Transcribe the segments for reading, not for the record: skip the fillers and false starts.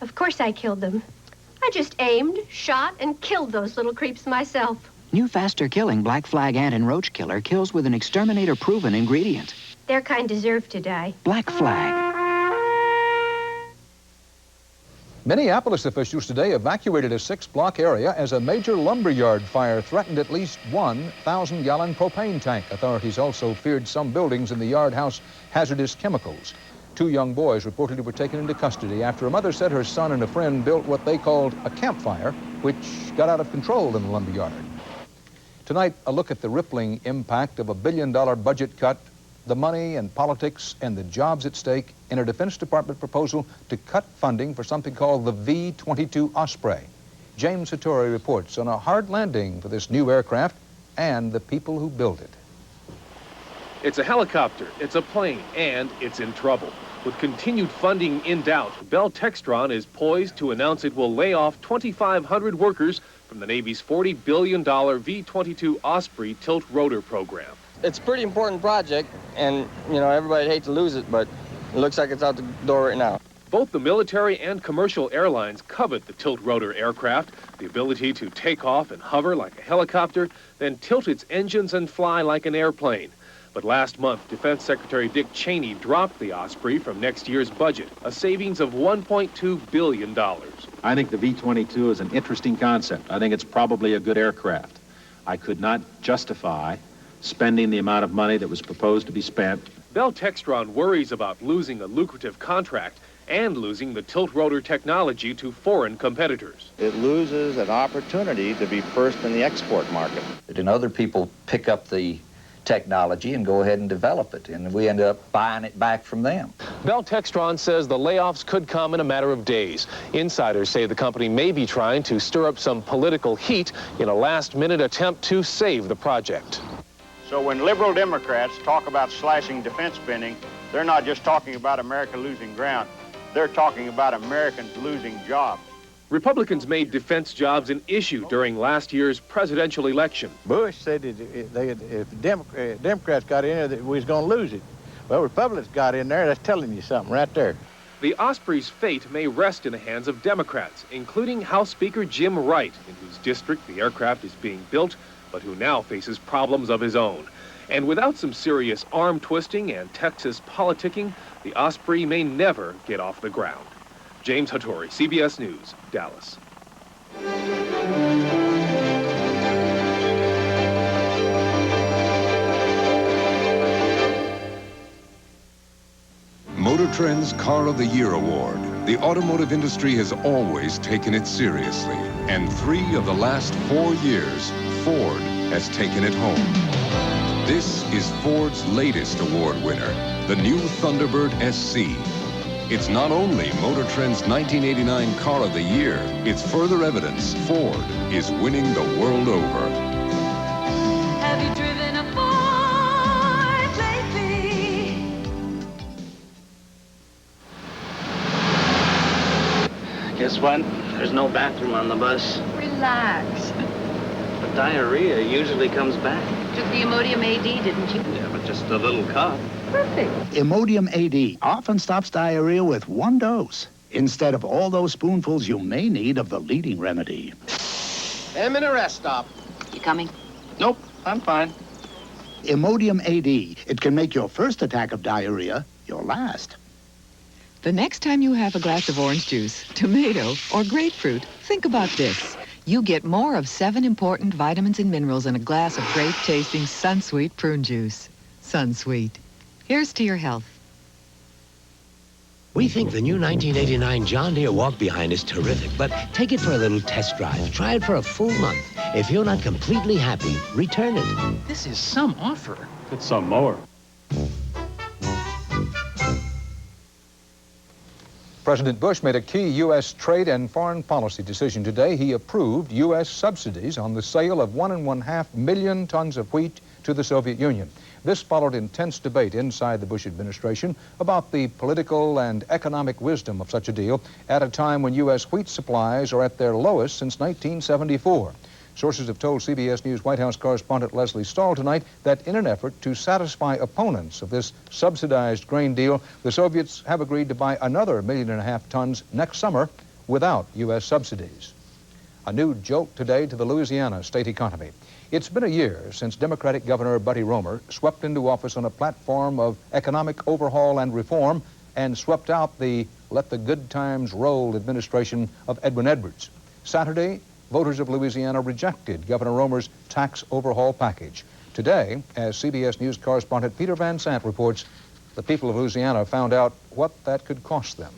Of course I killed them. I just aimed, shot, and killed those little creeps myself. New faster-killing Black Flag ant and roach killer kills with an exterminator-proven ingredient. Their kind deserve to die. Black Flag. Minneapolis officials today evacuated a 6-block area as a major lumberyard fire threatened at least one 1,000-gallon propane tank. Authorities also feared some buildings in the yard house hazardous chemicals. 2 young boys reportedly were taken into custody after a mother said her son and a friend built what they called a campfire, which got out of control in the lumberyard. Tonight, a look at the rippling impact of a $1 billion budget cut, the money and politics and the jobs at stake in a Defense Department proposal to cut funding for something called the V-22 Osprey. James Hattori reports on a hard landing for this new aircraft and the people who build it. It's a helicopter, it's a plane, and it's in trouble. With continued funding in doubt, Bell Textron is poised to announce it will lay off 2,500 workers from the Navy's $40 billion V-22 Osprey tilt rotor program. It's a pretty important project, and, you know, everybody'd hate to lose it, but it looks like it's out the door right now. Both the military and commercial airlines covet the tilt rotor aircraft, the ability to take off and hover like a helicopter, then tilt its engines and fly like an airplane. But last month, Defense Secretary Dick Cheney dropped the Osprey from next year's budget, a savings of $1.2 billion. I think the V-22 is an interesting concept. I think it's probably a good aircraft. I could not justify spending the amount of money that was proposed to be spent. Bell Textron worries about losing a lucrative contract and losing the tilt rotor technology to foreign competitors. It loses an opportunity to be first in the export market. And other people pick up the technology and go ahead and develop it, and we end up buying it back from them. Bell Textron says the layoffs could come in a matter of days. Insiders say the company may be trying to stir up some political heat in a last-minute attempt to save the project. So when liberal Democrats talk about slashing defense spending, they're not just talking about America losing ground. They're talking about Americans losing jobs. Republicans made defense jobs an issue during last year's presidential election. Bush said if Democrats got in there, that we was going to lose it. Well, Republicans got in there. That's telling you something right there. The Osprey's fate may rest in the hands of Democrats, including House Speaker Jim Wright, in whose district the aircraft is being built, but who now faces problems of his own. And without some serious arm twisting and Texas politicking, the Osprey may never get off the ground. James Hattori, CBS News, Dallas. Motor Trend's Car of the Year Award. The automotive industry has always taken it seriously. And 3 of the last 4 years, Ford has taken it home. This is Ford's latest award winner, the new Thunderbird SC. It's not only Motor Trend's 1989 Car of the Year, it's further evidence Ford is winning the world over. Have you driven a Ford lately? Guess what? There's no bathroom on the bus. Relax. But diarrhea usually comes back. Took the Imodium AD, didn't you? Yeah, but just a little cough. Perfect. Imodium AD often stops diarrhea with 1 dose, instead of all those spoonfuls you may need of the leading remedy. I'm in a rest stop. You coming? Nope, I'm fine. Imodium AD. It can make your first attack of diarrhea your last. The next time you have a glass of orange juice, tomato, or grapefruit, think about this. You get more of 7 important vitamins and minerals in a glass of great-tasting Sunsweet prune juice. Sunsweet. Here's to your health. We think the new 1989 John Deere walk-behind is terrific, but take it for a little test drive. Try it for a full month. If you're not completely happy, return it. This is some offer. It's some more. President Bush made a key U.S. trade and foreign policy decision today. He approved U.S. subsidies on the sale of 1.5 million tons of wheat to the Soviet Union. This followed intense debate inside the Bush administration about the political and economic wisdom of such a deal at a time when U.S. wheat supplies are at their lowest since 1974. Sources have told CBS News White House correspondent Leslie Stahl tonight that in an effort to satisfy opponents of this subsidized grain deal, the Soviets have agreed to buy another 1.5 million tons next summer without U.S. subsidies. A new jolt today to the Louisiana state economy. It's been a year since Democratic Governor Buddy Roemer swept into office on a platform of economic overhaul and reform and swept out the let the good times roll administration of Edwin Edwards. Saturday, voters of Louisiana rejected Governor Roemer's tax overhaul package. Today, as CBS News correspondent Peter Van Sant reports, the people of Louisiana found out what that could cost them.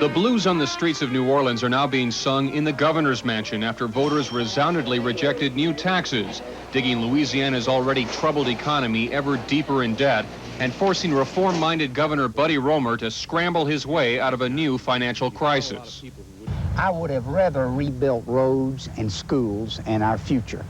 The blues on the streets of New Orleans are now being sung in the governor's mansion after voters resoundingly rejected new taxes, digging Louisiana's already troubled economy ever deeper in debt and forcing reform-minded Governor Buddy Roemer to scramble his way out of a new financial crisis. I would have rather rebuilt roads and schools and our future,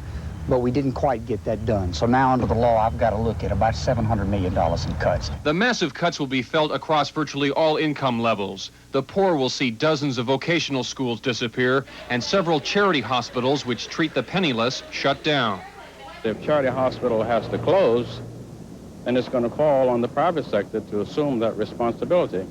but we didn't quite get that done. So now under the law, I've got to look at about $700 million in cuts. The massive cuts will be felt across virtually all income levels. The poor will see dozens of vocational schools disappear and several charity hospitals which treat the penniless shut down. If charity hospital has to close, then it's going to fall on the private sector to assume that responsibility.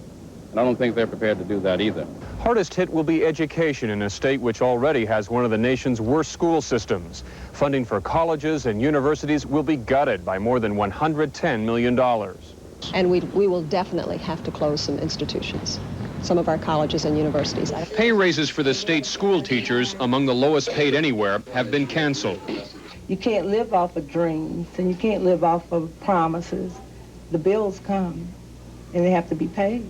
And I don't think they're prepared to do that either. Hardest hit will be education in a state which already has one of the nation's worst school systems. Funding for colleges and universities will be gutted by more than $110 million. And we will definitely have to close some institutions, some of our colleges and universities. Pay raises for the state school teachers, among the lowest paid anywhere, have been canceled. You can't live off of dreams, and you can't live off of promises. The bills come, and they have to be paid.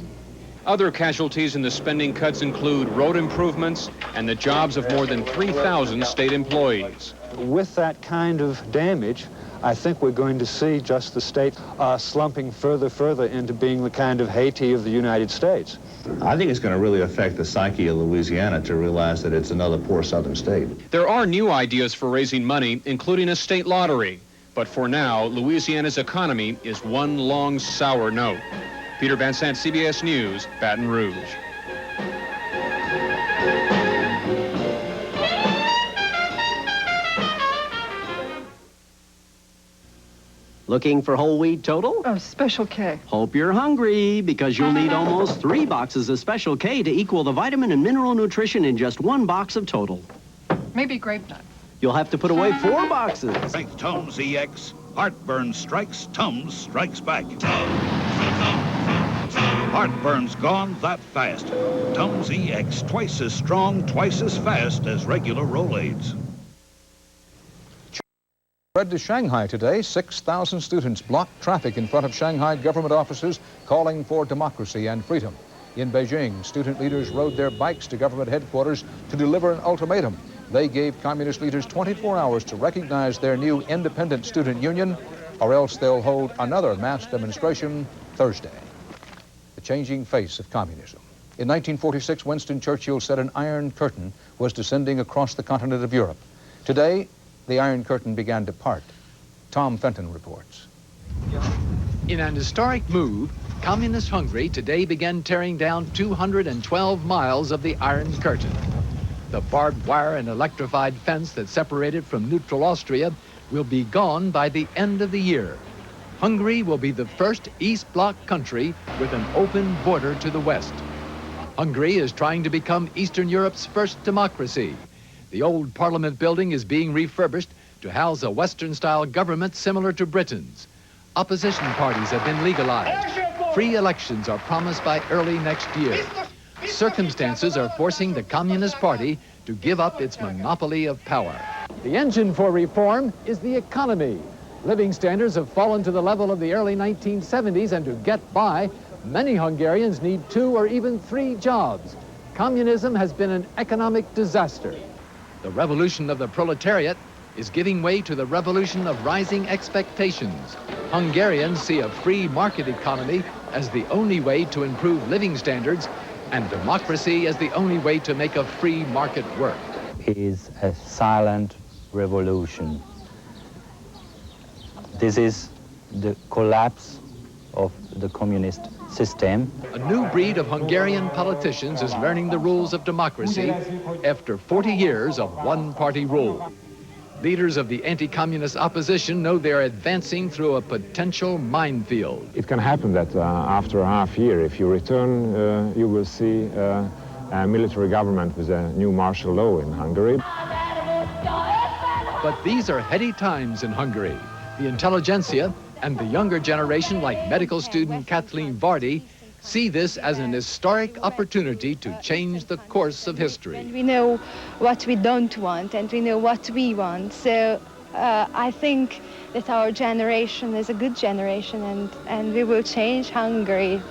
Other casualties in the spending cuts include road improvements and the jobs of more than 3,000 state employees. With that kind of damage, I think we're going to see just the state slumping further into being the kind of Haiti of the United States. I think it's going to really affect the psyche of Louisiana to realize that it's another poor southern state. There are new ideas for raising money, including a state lottery. But for now, Louisiana's economy is one long sour note. Peter Van Sant, CBS News, Baton Rouge. Looking for whole wheat total? Oh, Special K. Hope you're hungry, because you'll need almost 3 boxes of Special K to equal the vitamin and mineral nutrition in just 1 box of total. Maybe grape nuts. You'll have to put away 4 boxes. Strength Tums EX. Heartburn strikes, Tums strikes back. Heartburn's gone that fast. Tums EX, twice as strong, twice as fast as regular Rolaids. Spread to Shanghai today. 6,000 students blocked traffic in front of Shanghai government offices calling for democracy and freedom. In Beijing, student leaders rode their bikes to government headquarters to deliver an ultimatum. They gave communist leaders 24 hours to recognize their new independent student union, or else they'll hold another mass demonstration Thursday. The changing face of communism. In 1946, Winston Churchill said an iron curtain was descending across the continent of Europe. Today, the Iron Curtain began to part. Tom Fenton reports. In an historic move, Communist Hungary today began tearing down 212 miles of the Iron Curtain. The barbed wire and electrified fence that separated from neutral Austria will be gone by the end of the year. Hungary will be the first East Bloc country with an open border to the west. Hungary is trying to become Eastern Europe's first democracy. The old parliament building is being refurbished to house a Western-style government similar to Britain's. Opposition parties have been legalized. Free elections are promised by early next year. Circumstances are forcing the Communist Party to give up its monopoly of power. The engine for reform is the economy. Living standards have fallen to the level of the early 1970s, and to get by, many Hungarians need 2 or even 3 jobs. Communism has been an economic disaster. The revolution of the proletariat is giving way to the revolution of rising expectations. Hungarians see a free market economy as the only way to improve living standards, and democracy as the only way to make a free market work. Is a silent revolution. This is the collapse of the communist system. A new breed of Hungarian politicians is learning the rules of democracy after 40 years of one-party rule. Leaders of the anti-communist opposition know they're advancing through a potential minefield. It can happen that after a half year, if you return, you will see a military government with a new martial law in Hungary. But these are heady times in Hungary. The intelligentsia and the younger generation, like medical student Kathleen Vardy, see this as an historic opportunity to change the course of history. We know what we don't want and we know what we want. So I think that our generation is a good generation and we will change Hungary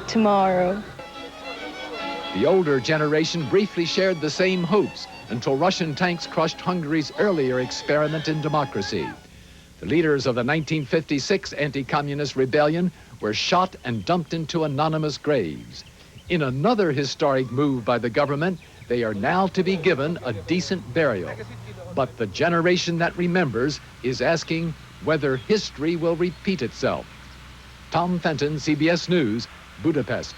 tomorrow. The older generation briefly shared the same hopes until Russian tanks crushed Hungary's earlier experiment in democracy. The leaders of the 1956 anti-communist rebellion were shot and dumped into anonymous graves. In another historic move by the government, they are now to be given a decent burial. But the generation that remembers is asking whether history will repeat itself. Tom Fenton, CBS News, Budapest.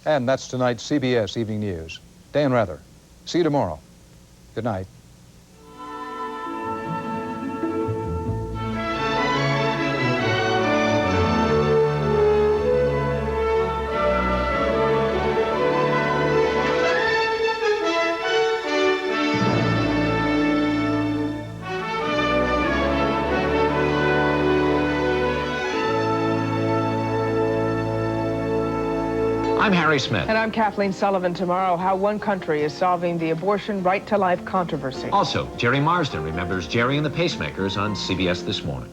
And that's tonight's CBS Evening News. Dan Rather. See you tomorrow. Good night. I'm Harry Smith. And I'm Kathleen Sullivan. Tomorrow, how one country is solving the abortion right-to-life controversy. Also, Jerry Marsden remembers Jerry and the Pacemakers on CBS This Morning.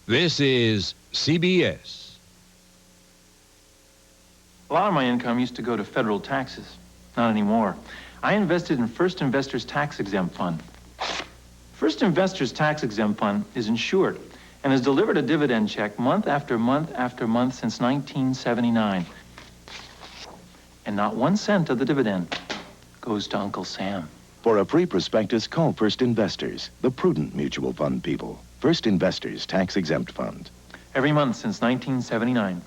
This is CBS. A lot of my income used to go to federal taxes. Not anymore. I invested in First Investors Tax Exempt Fund. First Investors Tax Exempt Fund is insured and has delivered a dividend check month after month after month since 1979. And not 1 cent of the dividend goes to Uncle Sam. For a free prospectus, call First Investors, the prudent mutual fund people. First Investors Tax Exempt Fund. Every month since 1979.